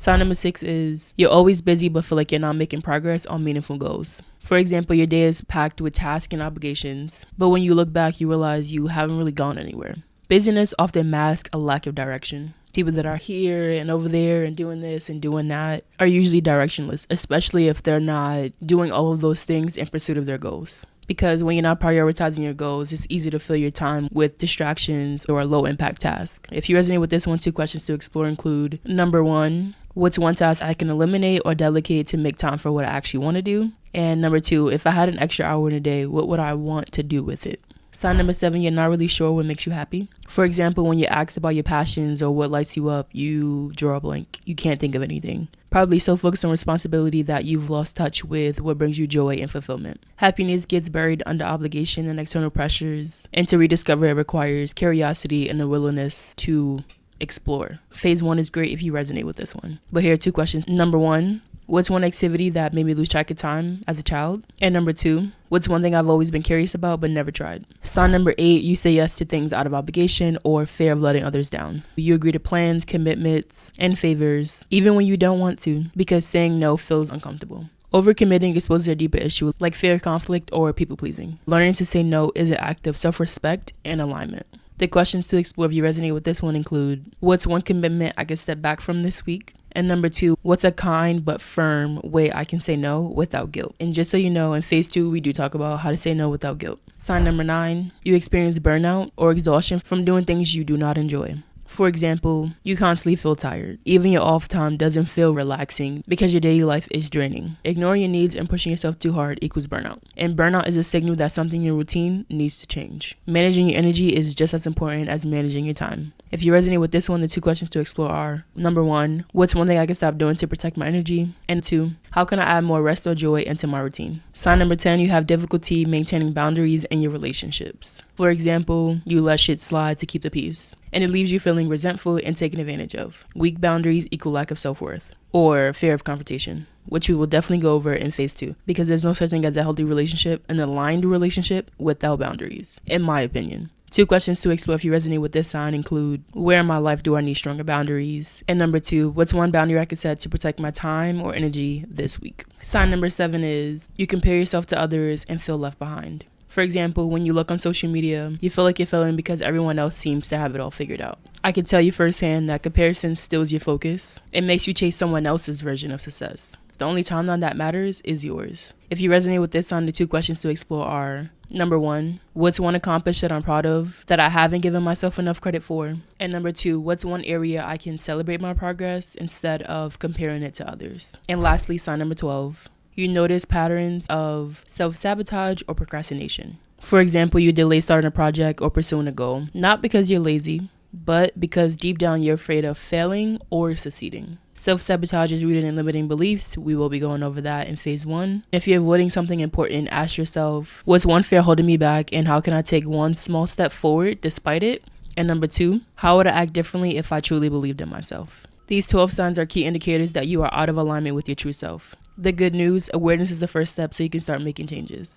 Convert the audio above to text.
Sign number 6 is you're always busy but feel like you're not making progress on meaningful goals. For example, your day is packed with tasks and obligations, but when you look back, you realize you haven't really gone anywhere. Busyness often masks a lack of direction. People that are here and over there and doing this and doing that are usually directionless, especially if they're not doing all of those things in pursuit of their goals. Because when you're not prioritizing your goals, it's easy to fill your time with distractions or low impact tasks. If you resonate with this one, 2 questions to explore include: number 1, what's one task I can eliminate or delegate to make time for what I actually want to do? And number 2, if I had an extra hour in a day, what would I want to do with it? Sign number 7, you're not really sure what makes you happy. For example, when you're asked about your passions or what lights you up, you draw a blank. You can't think of anything. Probably so focused on responsibility that you've lost touch with what brings you joy and fulfillment. Happiness gets buried under obligation and external pressures, and to rediscover it requires curiosity and a willingness to explore. Phase 1 is great if you resonate with this one. But here are 2 questions. Number 1, what's one activity that made me lose track of time as a child? And number 2, what's one thing I've always been curious about but never tried? Sign number 8, you say yes to things out of obligation or fear of letting others down. You agree to plans, commitments, and favors, even when you don't want to, because saying no feels uncomfortable. Overcommitting exposes a deeper issue like fear of conflict or people pleasing. Learning to say no is an act of self-respect and alignment. The questions to explore if you resonate with this one include: what's one commitment I can step back from this week? And number 2, what's a kind but firm way I can say no without guilt? And just so you know, in phase 2, we do talk about how to say no without guilt. Sign number 9, you experience burnout or exhaustion from doing things you do not enjoy. For example, you constantly feel tired. Even your off time doesn't feel relaxing because your daily life is draining. Ignoring your needs and pushing yourself too hard equals burnout. And burnout is a signal that something in your routine needs to change. Managing your energy is just as important as managing your time. If you resonate with this one, the 2 questions to explore are: number 1, what's one thing I can stop doing to protect my energy? And 2, how can I add more rest or joy into my routine? Sign number 10, you have difficulty maintaining boundaries in your relationships. For example, you let shit slide to keep the peace, and it leaves you feeling resentful and taken advantage of. Weak boundaries equal lack of self-worth or fear of confrontation, which we will definitely go over in phase 2, because there's no such thing as a healthy relationship, an aligned relationship without boundaries, in my opinion. 2 questions to explore if you resonate with this sign include: where in my life do I need stronger boundaries? And number 2, what's one boundary I could set to protect my time or energy this week? Sign number 7 is you compare yourself to others and feel left behind. For example, when you look on social media, you feel like you're failing because everyone else seems to have it all figured out. I can tell you firsthand that comparison steals your focus. It makes you chase someone else's version of success. The only timeline that matters is yours. If you resonate with this on, the 2 questions to explore are: number 1, what's one accomplishment that I'm proud of that I haven't given myself enough credit for? And number 2, what's one area I can celebrate my progress instead of comparing it to others? And lastly, sign number 12, you notice patterns of self-sabotage or procrastination. For example, you delay starting a project or pursuing a goal, not because you're lazy, but because deep down you're afraid of failing or succeeding. Self-sabotage is rooted in limiting beliefs. We will be going over that in phase 1. If you're avoiding something important, ask yourself, what's one fear holding me back, and how can I take one small step forward despite it? And number 2, how would I act differently if I truly believed in myself? These 12 signs are key indicators that you are out of alignment with your true self. The good news, awareness is the first step so you can start making changes.